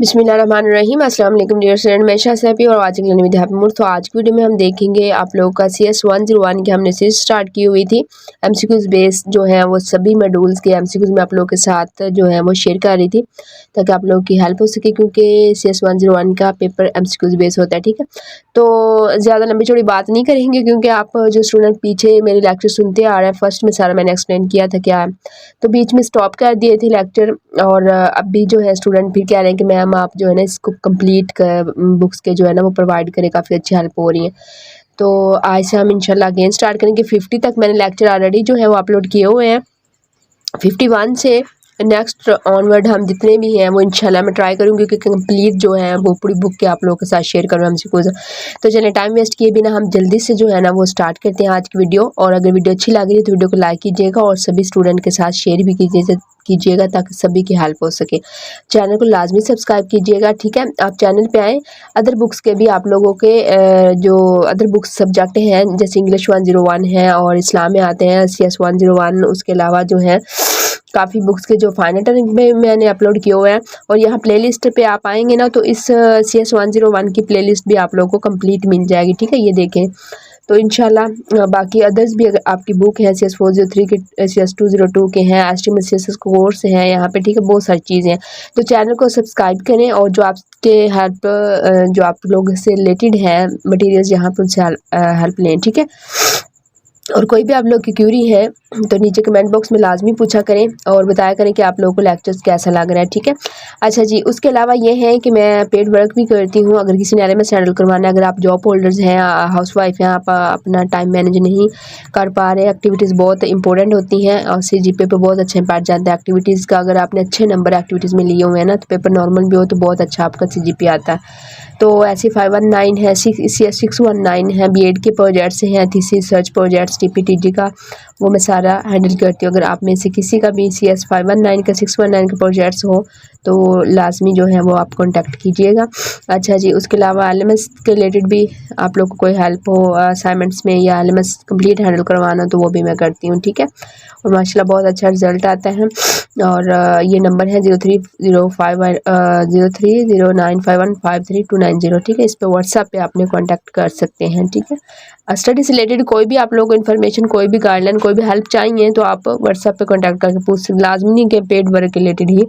बिस्मिल्लाहिर्रहमानिर्रहीम। अस्सलाम वालेकुम डियर स्टूडेंट, मैं शाहसैफी और आज की विद्या तो आज की वीडियो में हम देखेंगे आप लोगों का CS 101 की हमने सीरीज स्टार्ट की हुई थी। MCQs बेस जो है वो सभी मॉड्यूल्स के MCQs में आप लोगों के साथ जो है वो शेयर कर रही थी ताकि आप लोगों की हेल्प हो सके, क्योंकि CS 101 का पेपर MCQs बेस होता है। ठीक है, तो ज़्यादा लंबी चौड़ी बात नहीं करेंगे क्योंकि आप जो स्टूडेंट पीछे मेरे लेक्चर सुनते आ रहे हैं, फर्स्ट में सारा मैंने एक्सप्लेन किया था क्या है, तो बीच में स्टॉप कर दिए थे लेक्चर। और अब भी जो है स्टूडेंट फिर कह रहे हैं कि मैम आप जो है ना इसको कंप्लीट कर बुक्स के जो है ना वो प्रोवाइड करें, काफ़ी अच्छी हेल्प हो रही है। तो आज से हम इंशाल्लाह अगेन स्टार्ट करेंगे। 50 तक मैंने लेक्चर ऑलरेडी जो है वो अपलोड किए हुए हैं। 51 से नेक्स्ट ऑनवर्ड हम जितने भी हैं वो इंशाल्लाह मैं ट्राई करूँगी कि कंप्लीट जो है वो पूरी बुक के आप लोगों के साथ शेयर करूँ हमसे। तो चलिए टाइम वेस्ट किए बिना हम जल्दी से जो है ना वो स्टार्ट करते हैं आज की वीडियो। और अगर वीडियो अच्छी लग रही है तो वीडियो को लाइक कीजिएगा और सभी स्टूडेंट के साथ शेयर भी कीजिएगा ताकि सभी की हेल्प हो सके। चैनल को लाजमी सब्सक्राइब कीजिएगा। ठीक है, आप चैनल पे आएँ, अदर बुक्स के भी आप लोगों के जो अदर बुक्स सब्जेक्ट हैं जैसे इंग्लिश 101 है और इस्लाम में आते हैं CS 101, उसके अलावा जो है काफ़ी बुक्स के जो फाइनल टर्निंग में मैंने अपलोड किए हुए हैं। और यहाँ प्लेलिस्ट पे आप आएंगे ना तो इस CS 101 की प्लेलिस्ट भी आप लोगों को कंप्लीट मिल जाएगी। ठीक है, ये देखें तो इंशाल्लाह बाकी अदर्स भी अगर आपकी बुक है CS 403 के, CS 202 के हैं, HTML CSS कोर्स हैं यहाँ पे। ठीक है, बहुत सारी चीज़ें हैं। तो चैनल को सब्सक्राइब करें और जो आपके हेल्प जो आप लोग से रिलेटेड है मटेरियल्स यहाँ पर उनसे हेल्प लें। ठीक है, और कोई भी आप लोग की क्यूरी है तो नीचे कमेंट बॉक्स में लाजमी पूछा करें और बताया करें कि आप लोगों को लेक्चर्स कैसा लग रहा है। ठीक है, अच्छा जी, उसके अलावा ये है कि मैं पेड वर्क भी करती हूँ। अगर किसी ने LMS हैंडल करवाना है, अगर आप जॉब होल्डर्स हैं, हाउस वाइफ हैं, आप अपना टाइम मैनेज नहीं कर पा रहे, एक्टिविटीज़ बहुत इंपॉर्टेंट होती हैं और CGPA पे बहुत अच्छा इम्पैक्ट जाता है एक्टिविटीज़ का। अगर आपने अच्छे नंबर एक्टिविटीज़ में लिए हुए हैं ना तो पेपर नॉर्मल भी हो तो बहुत अच्छा आपका CGPA आता है। तो ऐसे 519 है, 619 है, BEd के प्रोजेक्ट्स हैं, थीसिस सर्च प्रोजेक्ट्स TPTG का, वो मैं सारा हैंडल करती हूँ। अगर आप में से किसी का भी CS 519 का 619 का प्रोजेक्ट्स हो तो लाजमी जो है वो आप कांटेक्ट कीजिएगा। अच्छा जी, उसके अलावा LMS के रिलेटेड भी आप लोग को कोई हेल्प हो असाइनमेंट्स में या LMS कंप्लीट हैंडल करवाना तो वो भी मैं करती हूँ। ठीक है, और माशाल्लाह बहुत अच्छा रिजल्ट आता है। और ये नंबर है 0309515329। ठीक है, इस पर व्हाट्सएप पे आपने कांटेक्ट कर सकते हैं। ठीक है, स्टडी से रिलेटेड कोई भी आप लोगों को इन्फॉर्मेशन, कोई भी गाइडलाइन, कोई भी हेल्प चाहिए तो आप व्हाट्सएप पे कांटेक्ट करके पूछ सकते, लाजमी नहीं कि पेड वर्क के रिलेटेड ही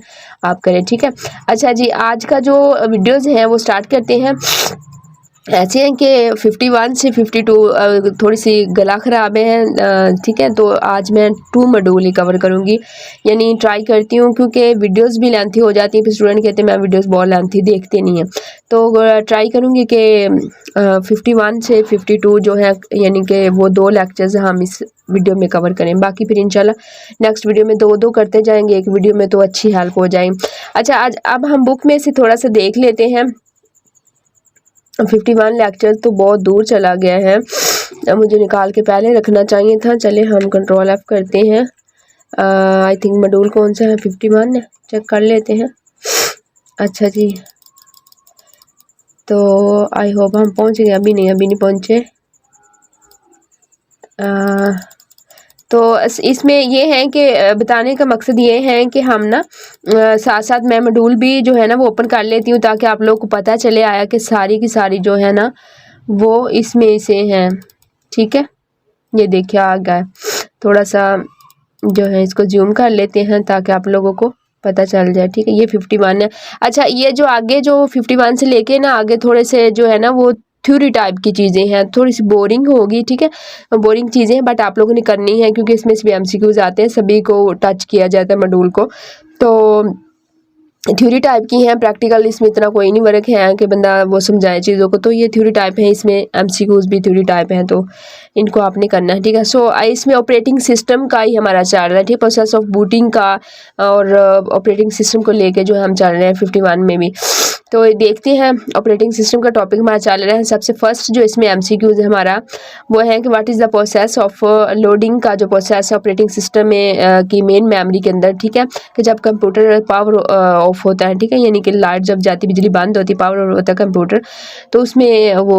आप करें। ठीक है, अच्छा जी, आज का जो वीडियोज़ हैं वो स्टार्ट करते हैं। ऐसे हैं कि 51 से 52 थोड़ी सी गला ख़राब है। ठीक है, तो आज मैं 2 मॉड्यूल ही कवर करूँगी, यानी ट्राई करती हूँ क्योंकि वीडियोस भी लेंथी हो जाती हैं। फिर स्टूडेंट कहते हैं मैम वीडियोस बहुत लेंथी देखते नहीं हैं, तो ट्राई करूँगी कि 51 से 52 जो है यानी कि वो 2 लेक्चर्स हम इस वीडियो में कवर करें। बाकी फिर इंशाल्लाह नेक्स्ट वीडियो में 2-2 करते जाएंगे एक वीडियो में, तो अच्छी हेल्प हो जाएगी। अच्छा, आज अब हम बुक में से थोड़ा सा देख लेते हैं। 51 लेक्चर तो बहुत दूर चला गया है, मुझे निकाल के पहले रखना चाहिए था। चले हम कंट्रोल F करते हैं। आई थिंक मॉड्यूल कौन सा है, 51 है, चेक कर लेते हैं। अच्छा जी, तो आई होप हम पहुंच गए। अभी नहीं पहुंचे। तो इसमें ये है कि बताने का मकसद ये है कि हम ना साथ साथ मैं मॉड्यूल भी जो है ना वो ओपन कर लेती हूँ ताकि आप लोग को पता चले आया कि सारी की सारी जो है ना वो इसमें से हैं। ठीक है, ये देखिए आ गया, थोड़ा सा जो है इसको जूम कर लेते हैं ताकि आप लोगों को पता चल जाए। ठीक है, ये 51 है। अच्छा, ये जो आगे जो 51 से लेके ना आगे थोड़े से जो है ना वो थ्योरी टाइप की चीज़ें हैं, थोड़ी सी बोरिंग होगी। ठीक है, बोरिंग चीज़ें हैं बट आप लोगों ने करनी है क्योंकि इसमें भी MCQs आते हैं, सभी को टच किया जाता है मॉड्यूल को। तो थ्योरी टाइप की हैं, प्रैक्टिकल इसमें इतना कोई नहीं वर्क है कि बंदा वो समझाए चीज़ों को, तो ये थ्योरी टाइप है, इसमें MCQs भी थ्योरी टाइप हैं तो इनको आपने करना है। ठीक है, सो इसमें ऑपरेटिंग सिस्टम का ही हमारा चल रहा है। ठीक, प्रोसेस ऑफ बूटिंग का और ऑपरेटिंग सिस्टम को लेके जो है हम चल रहे हैं 51 में भी। तो देखते हैं ऑपरेटिंग सिस्टम का टॉपिक हमारा चल रहा है। सबसे फर्स्ट जो इसमें एमसीक्यूज है हमारा वो है कि what is the process of loading का जो प्रोसेस है ऑपरेटिंग सिस्टम में की मेन मेमोरी के अंदर, ठीक है, कि जब कंप्यूटर पावर ऑफ होता है, ठीक है, यानी कि लाइट जब जाती, बिजली बंद होती, पावर होता है कंप्यूटर, तो उसमें वो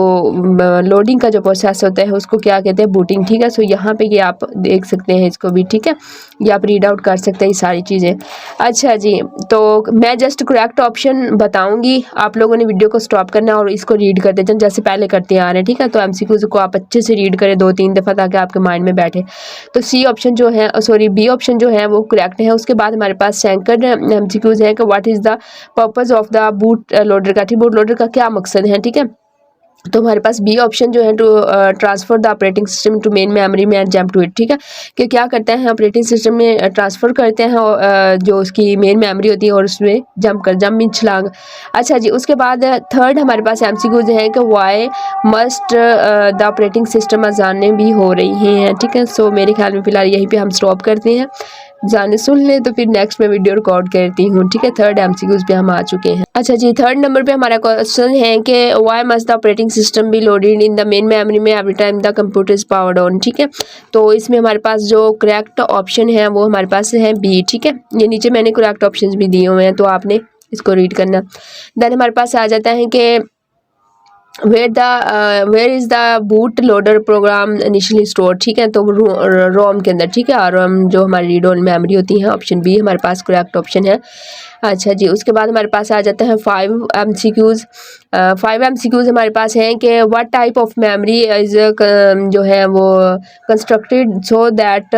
लोडिंग का जो प्रोसेस होता है उसको क्या कहते हैं, बूटिंग, ठीक है। सो यहाँ पे ये आप देख सकते हैं इसको भी, ठीक है, ये आप रीड आउट कर सकते हैं ये सारी चीज़ें। अच्छा जी, तो मैं जस्ट करेक्ट ऑप्शन बताऊंगी, आप लोगों ने वीडियो को स्टॉप करना है और इसको रीड करते जाएं जैसे पहले करते आ रहे हैं, ठीक है। तो एमसीक्यूज को आप अच्छे से रीड करें 2-3 दफ़ा ताकि आपके माइंड में बैठे। तो सी ऑप्शन जो है, सॉरी बी ऑप्शन जो है वो करेक्ट है। उसके बाद हमारे पास सेकंड एमसीक्यूज है कि what is the purpose of the boot loader का, ठीक, बूट लोडर का क्या मकसद है, ठीक है। तो हमारे पास बी ऑप्शन जो है to transfer the operating system to main memory में एंड जंप टू इट, ठीक है, कि क्या करते हैं ऑपरेटिंग सिस्टम में ट्रांसफ़र करते हैं जो उसकी मेन मेमोरी होती है और उसमें जंप मीन छलांग। अच्छा जी, उसके बाद थर्ड हमारे पास एमसीक्यूज है कि why must the operating system अजाने भी हो रही हैं, ठीक है। सो मेरे ख्याल में फ़िलहाल यहीं पे हम स्टॉप करते हैं, जाने सुन ले तो फिर नेक्स्ट में वीडियो रिकॉर्ड करती हूँ, ठीक है। थर्ड एमसीक्यूज पे हम आ चुके हैं। अच्छा जी, थर्ड नंबर पे हमारा क्वेश्चन है कि why must the operating system be loaded in the main memory में every time the computer is powered on, ठीक है। तो इसमें हमारे पास जो करेक्ट ऑप्शन है वो हमारे पास है बी, ठीक है। ये नीचे मैंने करेक्ट ऑप्शन भी दिए हुए हैं तो आपने इसको रीड करना। देन हमारे पास आ जाता है कि where is the boot loader program initially store, ठीक है, तो रोम के अंदर, ठीक है, और जो हमारी रीड ओनली मेमोरी होती है, ऑप्शन बी हमारे पास करेक्ट ऑप्शन है। अच्छा जी, उसके बाद हमारे पास आ जाता है 5 एमसीक्यूज। 5 एमसीक्यूज हमारे पास हैं कि what type of memory is जो है वो constructed so that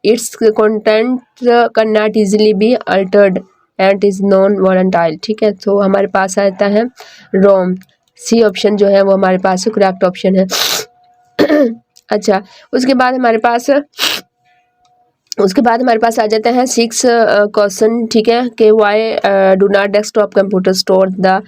it's content can not easily be altered and is non volatile, ठीक है। तो हमारे पास आता है रोम, सी ऑप्शन जो है वो हमारे पास करेक्ट ऑप्शन है। अच्छा, उसके बाद हमारे पास आ जाता है 6 क्वेश्चन, ठीक है, कि why do not desktop computer store the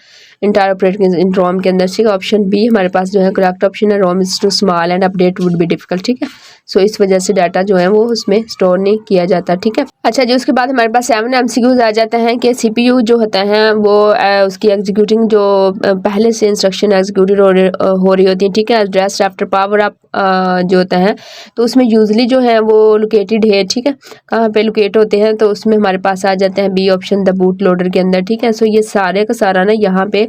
entire operating in ROM के अंदर, ठीक है। ऑप्शन बी हमारे पास जो है करेक्ट ऑप्शन है, ROM is too small and update would be difficult, ठीक है। सो इस वजह से डाटा जो है वो उसमें स्टोर नहीं किया जाता, ठीक है। अच्छा जी, उसके बाद हमारे पास 7 एमसीक्यूज आ जाता है कि सीपीयू जो होता है वो उसकी एग्जीक्यूटिंग जो पहले से इंस्ट्रक्शन एग्जीक्यूट हो रही होती है, ठीक है, एड्रेस आफ्टर पावर अप जो होता है, तो उसमें यूजली जो है वो लोकेटेड है, ठीक है, कहाँ पे लोकेट होते हैं, तो उसमें हमारे पास आ जाते हैं b option the boot loader के अंदर, ठीक है। सो ये सारे का सारा ना यहाँ पे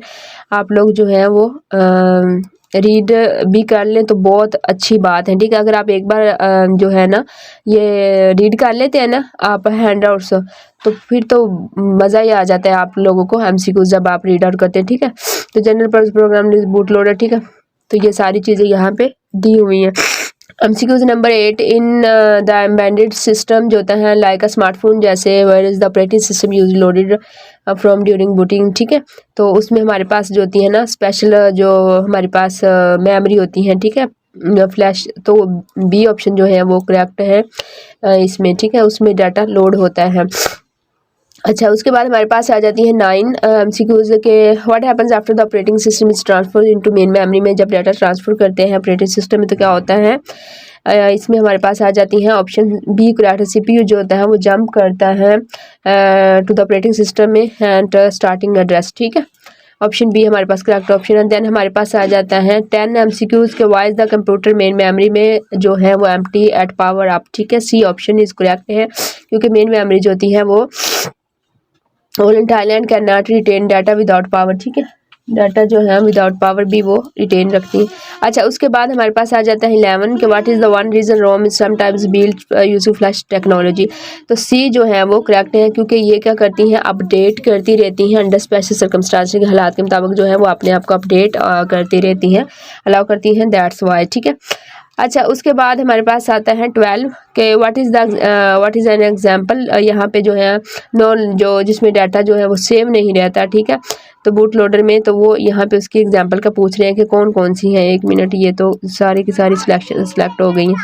आप लोग जो है वो रीड भी कर लें तो बहुत अच्छी बात है, ठीक है। अगर आप एक बार जो है ना ये रीड कर लेते हैं ना आप हैंड आउट्स, तो फिर तो मज़ा ही आ जाता है आप लोगों को एमसीक्यू जब आप रीड आउट करते हैं, ठीक है। तो general purpose program boot loader, ठीक है, तो ये सारी चीज़ें यहाँ पे दी हुई हैं। MCQs number 8 in the embedded system जो होता है लाइक अ स्मार्टफोन, जैसे where is the operating system use loaded from during booting, ठीक है। तो उसमें हमारे पास जो होती है ना स्पेशल जो हमारे पास मेमोरी होती है, ठीक है, फ्लैश, तो बी ऑप्शन जो है वो करेक्ट है इसमें, ठीक है, उसमें डाटा लोड होता है। अच्छा, उसके बाद हमारे पास आ जाती है 9 एमसीक्यूज के what happens after the operating system is transfer into main memory में, जब डाटा ट्रांसफ़र करते हैं ऑपरेटिंग सिस्टम में तो क्या होता है। इसमें हमारे पास आ जाती हैं ऑप्शन बी करेक्ट, सीपीयू जो होता है वो जंप करता है टू द ऑपरेटिंग सिस्टम में एंड स्टार्टिंग एड्रेस, ठीक है, ऑप्शन बी हमारे पास करेक्ट ऑप्शन है। देन हमारे पास आ जाता है 10 एमसीक्यूज के wise the computer main memory में जो है वो एम्प्टी एट पावर अप, ठीक है, सी ऑप्शन इज करेक्ट है, क्योंकि मेन मेमोरी जो होती है वो volatile can not retain data without power, ठीक है, डाटा जो है विदाउट पावर भी वो रिटेन रखती है। अच्छा, उसके बाद हमारे पास आ जाता है 11 के what is the one reason ROM is sometimes build using flash technology, तो सी जो है वो करेक्ट है, क्योंकि ये क्या करती हैं अपडेट करती रहती हैं अंडर स्पेशल सर्कमस्टांस के हालात के मुताबिक जो है वो अपने आप को अपडेट करती रहती हैं, अलाउ करती हैं, दैट्स वाई, ठीक है। अच्छा, उसके बाद हमारे पास आता है 12 के व्हाट इज़ एन एग्जांपल, यहाँ पे जो है नॉन जो जिसमें डाटा जो है वो सेव नहीं रहता, ठीक है, तो बूट लोडर में, तो वो यहाँ पे उसकी एग्जांपल का पूछ रहे हैं कि कौन कौन सी हैं। एक मिनट, ये तो सारी की सारी सिलेक्ट हो गई हैं।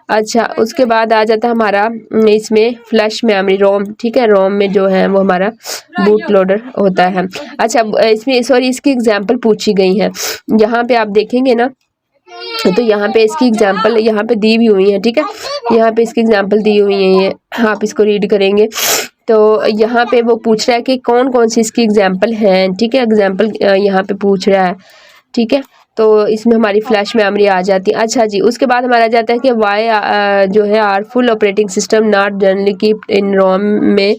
अच्छा, उसके बाद आ जाता है हमारा इसमें फ्लैश मेमोरी रोम, ठीक है, रोम में जो है वो हमारा बूट लोडर होता है। अच्छा, इसमें सॉरी इसकी एग्जांपल पूछी गई है, यहाँ पे आप देखेंगे ना तो यहाँ पे इसकी एग्जांपल यहाँ पे दी भी हुई है, ठीक है, यहाँ पे इसकी एग्जांपल दी हुई है, ये आप इसको रीड करेंगे तो यहाँ पे वो पूछ रहा है कि कौन कौन सी इसकी एग्जांपल हैं, ठीक है, एग्जांपल यहाँ पे पूछ रहा है, ठीक है। तो इसमें हमारी फ्लैश मेमोरी आ जाती है। अच्छा जी, उसके बाद हमारा जाता है कि वाई जो है are full operating system not generally keep in ROM में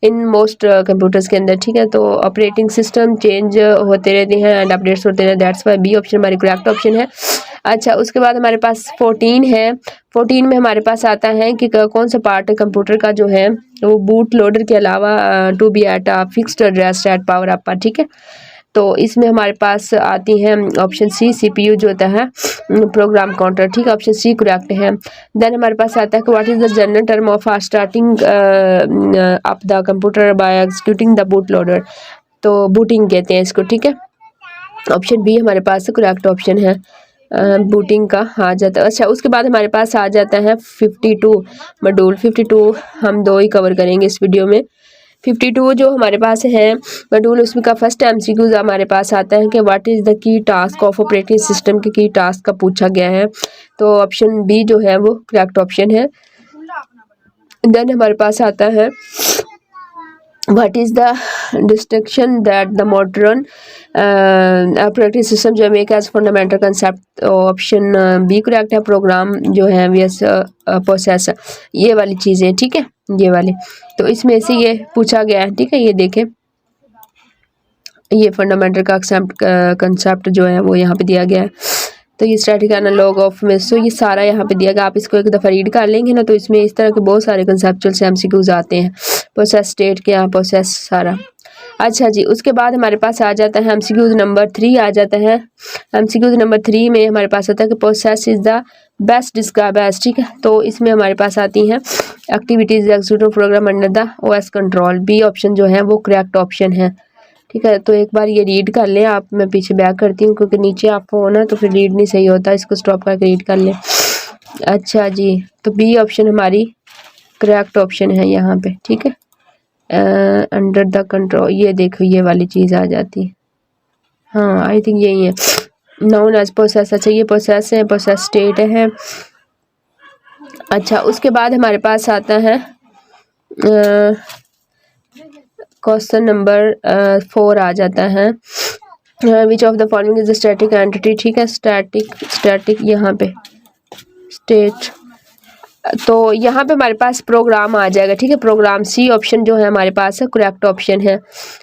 इन मोस्ट कंप्यूटर्स के अंदर, ठीक है। तो ऑपरेटिंग सिस्टम चेंज होते रहते हैं एंड अपडेट्स होते रहते हैं, दैट्स वाई बी ऑप्शन हमारी करेक्ट ऑप्शन है। अच्छा, उसके बाद हमारे पास 14 है। 14 में हमारे पास आता है कि कौन सा पार्ट कंप्यूटर का जो है वो बूट लोडर के अलावा to be at a fixed address at power up, ठीक है। तो इसमें हमारे पास आती हैं ऑप्शन सी सीपीयू जो होता है प्रोग्राम काउंटर, ठीक है, ऑप्शन सी करेक्ट है। देन हमारे पास आता है कि what is the general term of starting up the computer by executing the boot loader, तो बूटिंग कहते हैं इसको, ठीक है। ऑप्शन बी हमारे पास करेक्ट ऑप्शन है, बूटिंग का आ जाता है। अच्छा, उसके बाद हमारे पास आ जाता है 52 मॉड्यूल। 52 हम दो ही कवर करेंगे इस वीडियो में। 52 जो हमारे पास है मॉड्यूल, उसमें का फर्स्ट एमसीक्यू हमारे पास आता है कि what is the key task of operating system के की टास्क का पूछा गया है, तो ऑप्शन बी जो है वो करेक्ट ऑप्शन है। देन हमारे पास आता है what is the distraction that the modern operating system जो make as fundamental concept, option B correct है, प्रोग्राम जो है वीएस प्रोसेस, ये वाली चीज़ें, ठीक है, ये वाली। तो इसमें से ये पूछा गया है, ठीक है, ये देखें, ये फंडामेंटल का कंसेप्ट जो है वो यहाँ पे दिया गया है। तो ये स्टैटिक एनालॉग ऑफ मेसो, ये सारा यहाँ पे दिया गया, आप इसको एक दफ़ा रीड कर लेंगे ना तो इसमें इस तरह के बहुत सारे कंसेप्चुअल एमसीक्यूज आते हैं, प्रोसेस स्टेट के यहाँ प्रोसेस सारा। अच्छा जी, उसके बाद हमारे पास आ जाता है एमसीक्यूज नंबर 3 आ जाता है। एमसीक्यूज नंबर 3 में हमारे पास आता है कि process is the best describe as, ठीक है। तो इसमें हमारे पास आती हैं activities executive program under the OS control, B option जो है वो करेक्ट ऑप्शन है, ठीक है। तो एक बार ये रीड कर लें आप, मैं पीछे बैक करती हूँ क्योंकि नीचे आप हो ना तो फिर रीड नहीं सही होता, इसको स्टॉप करके रीड कर लें। अच्छा जी, तो बी ऑप्शन हमारी करेक्ट ऑप्शन है यहाँ पे, ठीक है। अंडर द कंट्रोल, ये देखो ये वाली चीज़ आ जाती है, हाँ आई थिंक यही है, नाउन एज प्रोसेस। अच्छा, ये प्रोसेस है, प्रोसेस स्टेट है। अच्छा, उसके बाद हमारे पास आता है क्वेश्चन नंबर 4 आ जाता है, विच of the following is static entity, ठीक है, स्टैटिक यहाँ पे स्टेट, तो यहाँ पे हमारे पास प्रोग्राम आ जाएगा, ठीक है, प्रोग्राम सी ऑप्शन जो है हमारे पास है करेक्ट ऑप्शन है।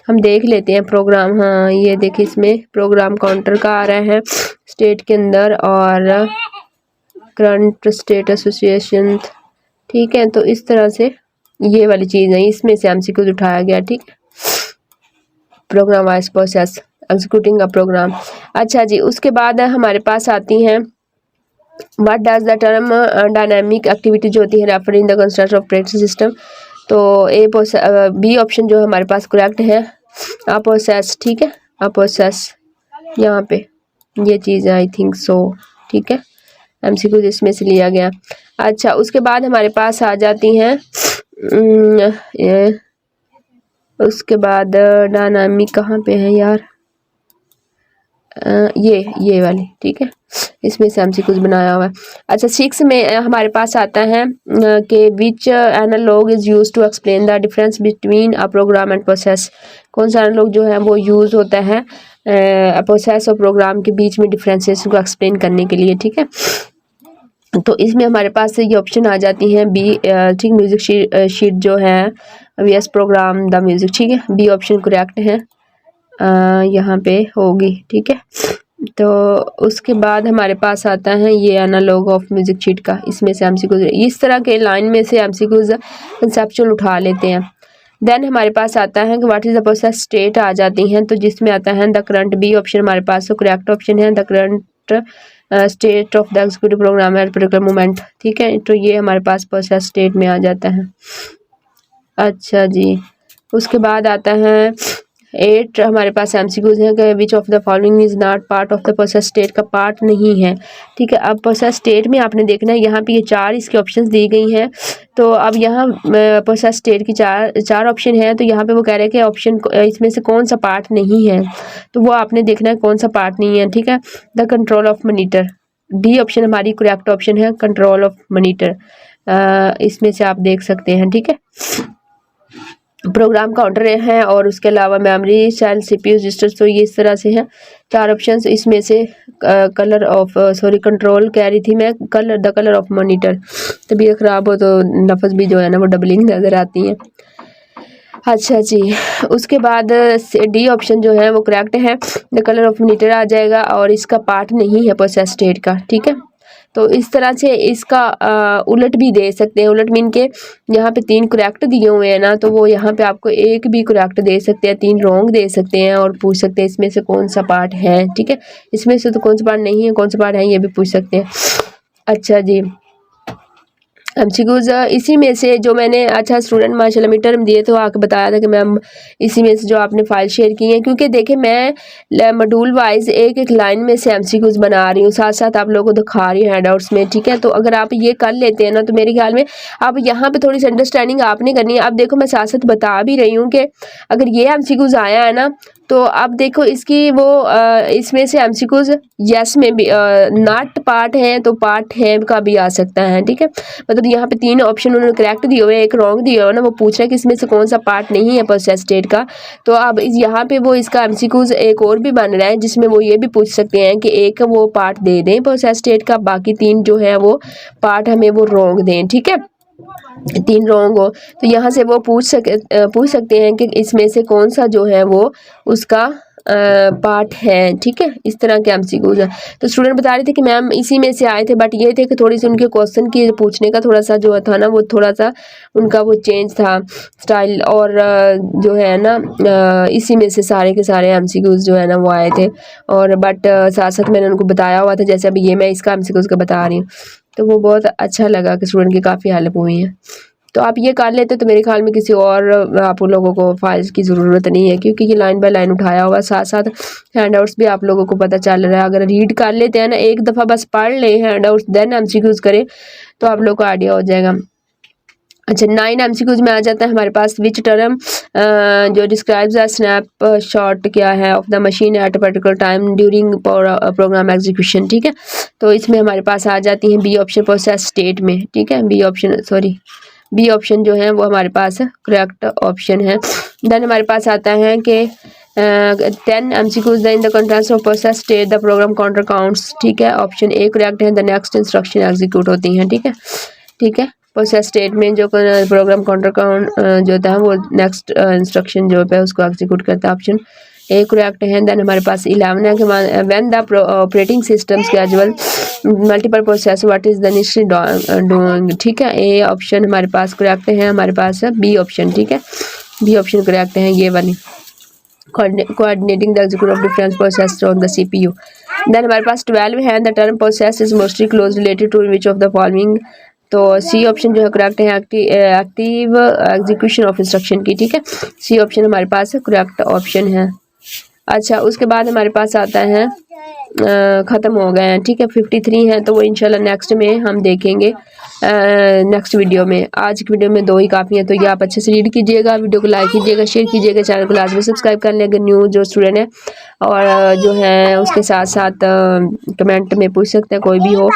हम देख लेते हैं प्रोग्राम, हाँ ये देखिए इसमें प्रोग्राम काउंटर का आ रहा है स्टेट के अंदर और करंट स्टेट एसोसिएशन, ठीक है। तो इस तरह से ये वाली चीज़ है, इसमें से एमसीक्यू उठाया गया, ठीक है, प्रोग्राम वाइज प्रोसेस एग्जीक्यूटिंग अ प्रोग्राम। अच्छा जी, उसके बाद हमारे पास आती हैं what does the term dynamic activity जो होती है refer in the construction of operating system, तो बी ऑप्शन जो हमारे पास करेक्ट है, अ प्रोसेस, ठीक है, अ प्रोसेस यहाँ पे ये चीज़ आई थिंक सो, ठीक है, एमसीक्यू इसमें से लिया गया। अच्छा, उसके बाद हमारे पास आ जाती हैं उसके बाद डायनामिक कहाँ पे है यार, ये वाली, ठीक है, इसमें से एमसीक्यूज बनाया हुआ है। अच्छा, 6 में हमारे पास आता है कि which analog is use to explain the difference between a program and process, कौन सा एनालॉग जो है वो यूज़ होता है प्रोसेस और प्रोग्राम के बीच में डिफरेंसेस को एक्सप्लेन करने के लिए, ठीक है। तो इसमें हमारे पास ये ऑप्शन आ जाती हैं बी, ठीक, म्यूजिक शीट जो है वीएस प्रोग्राम द म्यूजिक, ठीक है, बी ऑप्शन करेक्ट है, यहाँ पे होगी, ठीक है। तो उसके बाद हमारे पास आता है ये एनालॉग ऑफ म्यूजिक शीट का, इसमें से एमसीक्यूज इस तरह के लाइन में से एमसीक्यूज कंसेप्चुअल उठा लेते हैं। देन हमारे पास आता है कि what is the process state आ जाती हैं, तो जिसमें आता है द करंट, बी ऑप्शन हमारे पास तो करेक्ट ऑप्शन है, the current state of the executive program at particular moment, ठीक है। तो ये हमारे पास प्रोसेस स्टेट में आ जाता है। अच्छा जी, उसके बाद आता है 8 हमारे पास एमसीक्यूज हैं कि विच of the following is not part of the process state, का पार्ट नहीं है, ठीक है। अब प्रोसेस स्टेट में आपने देखना है यहाँ पे ये 4 इसके ऑप्शंस दी गई हैं, तो अब यहाँ प्रोसेस स्टेट की चार ऑप्शन है, तो यहाँ पे वो कह रहे हैं कि ऑप्शन इसमें से कौन सा पार्ट नहीं है, तो वो आपने देखना है कौन सा पार्ट नहीं है, ठीक है। The control of monitor, D option हमारी करेक्ट ऑप्शन है, कंट्रोल ऑफ मॉनिटर, इसमें से आप देख सकते हैं, ठीक है। प्रोग्राम काउंटर है और उसके अलावा मेमोरी चाइल्ड CPU रजिस्टर। तो ये इस तरह से है 4 ऑप्शंस। इसमें से कलर ऑफ कंट्रोल कह रही थी मैं, द कलर ऑफ मॉनिटर। तबीयत ख़राब हो तो लफ्ज़ भी जो है ना वो डबलिंग नज़र आती हैं। अच्छा जी, उसके बाद D ऑप्शन जो है वो करेक्ट है, द कलर ऑफ मॉनिटर आ जाएगा और इसका पार्ट नहीं है प्रोसेस स्टेट का, ठीक है। तो इस तरह से इसका उलट भी दे सकते हैं। उलट मीन के यहाँ पे 3 करेक्ट दिए हुए हैं ना, तो वो यहाँ पे आपको एक भी करेक्ट दे सकते हैं, 3 रॉन्ग दे सकते हैं और पूछ सकते हैं इसमें से कौन सा पार्ट है, ठीक है। इसमें से तो कौन सा पार्ट नहीं है, कौन सा पार्ट है, ये भी पूछ सकते हैं। अच्छा जी, MCQs इसी में से जो मैंने, अच्छा स्टूडेंट माशाल्लाह मिड टर्म दिए तो आके बताया था कि मैम इसी में से जो आपने फाइल शेयर की है, क्योंकि देखिए मैं मॉड्यूल वाइज एक एक लाइन में से MCQs बना रही हूँ, साथ साथ आप लोगों को दिखा रही हूँ हैंडआउट्स में, ठीक है। तो अगर आप ये कर लेते हैं ना तो मेरे ख्याल में अब यहाँ पे थोड़ी सी अंडरस्टैंडिंग आपने करनी है। अब देखो मैं साथ साथ बता भी रही हूँ कि अगर ये MCQs आया है ना तो अब देखो इसकी वो इसमें से MCQs यस में भी नॉट पार्ट है तो पार्ट है का भी आ सकता है, ठीक है। मतलब यहाँ पे 3 ऑप्शन उन्होंने करेक्ट दिए हुए, एक रॉन्ग दिया हुआ ना, वो पूछ रहा है कि इसमें से कौन सा पार्ट नहीं है प्रोसेस स्टेट का। तो अब यहाँ पे वो इसका MCQs एक और भी बन रहा है जिसमें वो ये भी पूछ सकते हैं कि एक वो पार्ट दे दें प्रोसेस स्टेट का, बाकी 3 जो है वो पार्ट हमें वो रॉन्ग दें, ठीक है। 3 रॉन्ग हो तो यहाँ से वो पूछ सकते हैं कि इसमें से कौन सा जो है वो उसका पार्ट है, ठीक है। इस तरह के MCQs हैं। तो स्टूडेंट बता रहे थे कि मैम इसी में से आए थे, बट ये थे कि थोड़ी सी उनके क्वेश्चन की पूछने का थोड़ा सा जो था ना वो थोड़ा सा उनका वो चेंज था स्टाइल, और जो है ना इसी में से सारे के सारे MCQs जो है ना वो आए थे। और बट साथ साथ मैंने उनको बताया हुआ था, जैसे अभी ये मैं इसका MCQs का बता रही हूँ, तो वो बहुत अच्छा लगा कि स्टूडेंट की काफ़ी हेल्प हुई है। तो आप ये कर लेते तो मेरे ख्याल में किसी और आप लोगों को फाइल्स की ज़रूरत नहीं है, क्योंकि ये लाइन बाय लाइन उठाया हुआ, साथ साथ हैंडआउट्स भी आप लोगों को पता चल रहा है। अगर रीड कर लेते हैं ना, एक दफ़ा बस पढ़ ले हैंडआउट्स देन MCQs करें तो आप लोग को आइडिया हो जाएगा। अच्छा 9 MCQs में आ जाता है हमारे पास विच टर्म जो डिस्क्राइब्स अ स्नैप शॉट क्या है of the machine at a particular time during program execution, ठीक है। तो इसमें हमारे पास आ जाती है बी ऑप्शन प्रोसेस स्टेट में, ठीक है। बी ऑप्शन जो है वो हमारे पास करेक्ट ऑप्शन है। देन हमारे पास आता है कि 10 MCQs in the contents of process state the program counter counts, ठीक है। ऑप्शन ए करेक्ट है, द नेक्स्ट इंस्ट्रक्शन एग्जीक्यूट होती हैं, ठीक है, ठीक है। प्रोसेस स्टेट में जो प्रोग्राम काउंटर काउंट जो होता है वो नेक्स्ट इंस्ट्रक्शन जो है उसको एग्जीक्यूट करता है, ऑप्शन ए करेक्ट है। देन हमारे पास 11 है कि when the operating systems casual multiple process what is the necessary doing, ठीक है। ए ऑप्शन हमारे पास करेक्ट है, हमारे पास बी ऑप्शन, ठीक है, बी ऑप्शन करेक्ट है ये वाली, coordinating the execution of different processes on the CPU। Then हमारे पास 12 है, the term process is mostly close related to which of the following. तो सी ऑप्शन जो है करेक्ट है, एक्टिव एग्जीक्यूशन ऑफ इंस्ट्रक्शन की, ठीक है। सी ऑप्शन हमारे पास करेक्ट ऑप्शन है। अच्छा उसके बाद हमारे पास आता है ख़त्म हो गए हैं, ठीक है, 53 है, तो वो इंशाल्लाह नेक्स्ट में हम देखेंगे नेक्स्ट वीडियो में। आज की वीडियो में 2 ही काफ़ी है, तो ये आप अच्छे से रीड कीजिएगा, वीडियो को लाइक कीजिएगा, शेयर कीजिएगा, चैनल को लाजमी सब्सक्राइब कर लें अगर न्यू जो स्टूडेंट है, और जो है उसके साथ साथ कमेंट में पूछ सकते हैं कोई भी हो,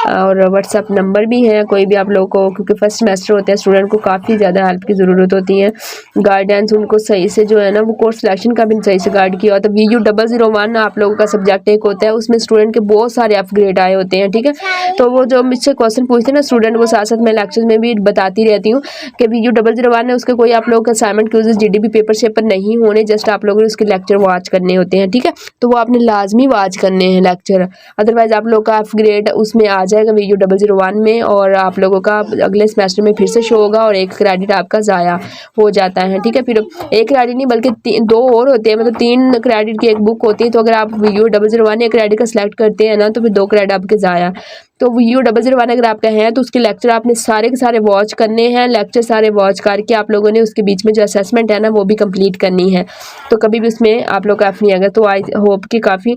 और व्हाट्सअप नंबर भी है कोई भी आप लोगों को, क्योंकि फर्स्ट सेमेस्टर होते हैं स्टूडेंट को काफ़ी ज़्यादा हेल्प की ज़रूरत होती है, गाइडेंस उनको सही से जो है ना वो कोर्स सिलेक्शन का भी सही से गाइड किया होता है। VU 001 आप लोगों का सब्जेक्ट एक होता है, उसमें स्टूडेंट के बहुत सारे अपग्रेड आए होते हैं, ठीक है। तो वो जो मुझसे क्वेश्चन पूछते हैं ना स्टूडेंट, वो साथ साथ मैं लेक्चर्स में भी बताती रहती हूँ कि VU 001 है, उसके कोई आप लोगों का assignment quiz GDB paper shaper नहीं होने, जस्ट आप लोगों ने उसके लेक्चर वॉच करने होते हैं, ठीक है। तो वो आपने लाजमी वॉच करने हैं लेक्चर, अदरवाइज आप लोग का अपग्रेड उसमें आ जाएगा VU 001 में, और आप लोगों का अगले सेमेस्टर में फिर से शो होगा और 1 क्रेडिट आपका ज़ाया हो जाता है, ठीक है। फिर 1 क्रेडिट नहीं बल्कि 2 और होते हैं, मतलब 3 क्रेडिट की एक बुक होती है। तो अगर आप VU 001 1 क्रेडिट का सिलेक्ट करते हैं ना तो फिर 2 क्रेडिट आपके ज़ाया। तो VU 001 अगर आपका है तो उसके लेक्चर आपने सारे के सारे वॉच करने हैं, लेक्चर सारे वॉच करके आप लोगों ने उसके बीच में जो असेसमेंट है ना वो भी कंप्लीट करनी है, तो कभी भी उसमें आप लोग का एफ नहीं आएगा। तो आई होप कि काफ़ी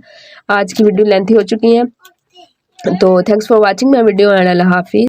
आज की वीडियो लेंथी हो चुकी है, तो thanks for watching my video and अल्लाह हाफिज़।